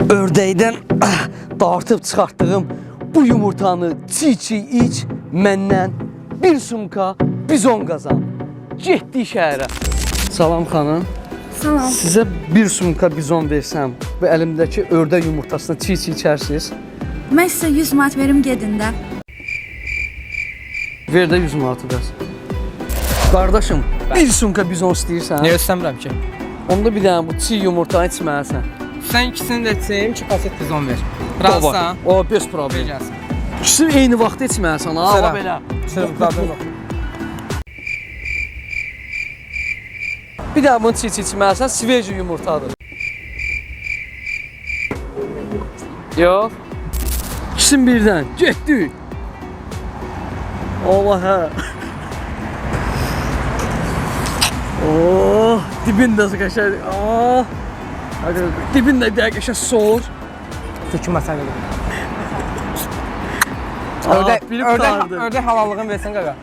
Ördəkdən dartıb çıxartdığım bu yumurtanı çiğ-çiğ iç, məndən bir sumka bizon qazan. Getdik şəhərə. Salam xanım. Salam. Sizə bir sumka bizon versəm və əlimdəki ördək yumurtasını çiğ-çiğ içərsiniz. Mən sizə 100 manat verim gedin də. Ver də 100 manatı bəs. Qardaşım, bir sumka bizon istəyirsən? Niyə istəmirəm ki? Onda bir dənə bu çiğ yumurtanı içməlisən. Sən ikisini də içeyim, 2 paket bizon ver. Razısan? O, bez problem. Ver gəlsin. İkisi eyni vaxtda içməlisən, ha, Selam. belə. Sırf problem yox. Bir daha bunu çiğ-çiğ içməlisən, sveji yumurtadır. Yox. İkisini birdən, getdik. Allah hə. Oh, dibində qəşəng. Ah. Dibində qəşəng soğur. Tökünmə sən elə. Bilib qurtardı. Ördək halallığını versən qaqa.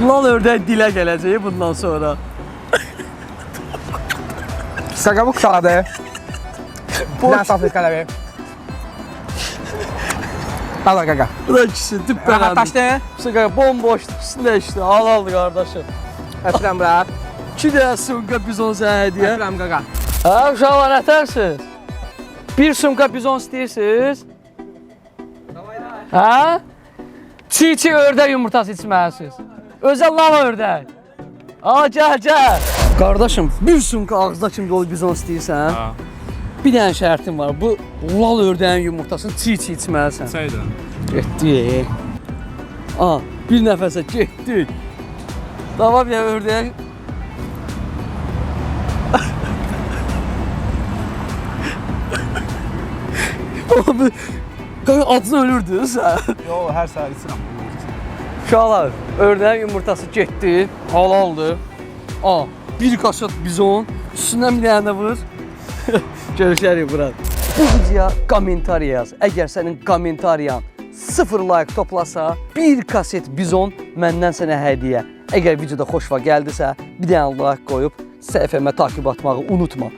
Lal ördək dilə gələcək bundan sonra. Qaqa bu qısaladı. Nə salfetka ver. Al qaqa. Bu da ikisi tüp Qaqa bərəndi. taşdı. Qaqa bomboşdur, ikisini də içdi. Al qardaşım. Öpürəm bura. 2 dənə sumka bizon sənə hədiyyə. Öpürəm qaqa. Hə, uşaqlar nətərsiniz? Bir sumka bizon istəyirsiniz? Hə? Çiğ-çiğ ördək yumurtası içməlisiniz. Özəl lava ördək. Al, gəl. Qardaşım, bir sumka ağızda kimi dolu bizon istəyirsən? Ha, Bir dənə şərtim var. Bu lal ördəyin yumurtasını çiğ-çiğ içməlisən. çaydı. Getdik. Bir nəfəsə getdik. Tamam ya ördək. Abi, acına ölürdün sən. Yo, hər səhər içirəm. Uşaqlar, ördəyin yumurtası getdi, halaldır. Bir kaşat bizon, üstündən bir dənə vur. Görüşərik bura. Bu videoya komentar yaz. Əgər sənin komentariyan 0 like toplasa, bir kaset bizon məndən sənə hədiyyə. Əgər videoda xoşva gəldisə, bir dənə like qoyub səhifəmə takib atmağı unutma.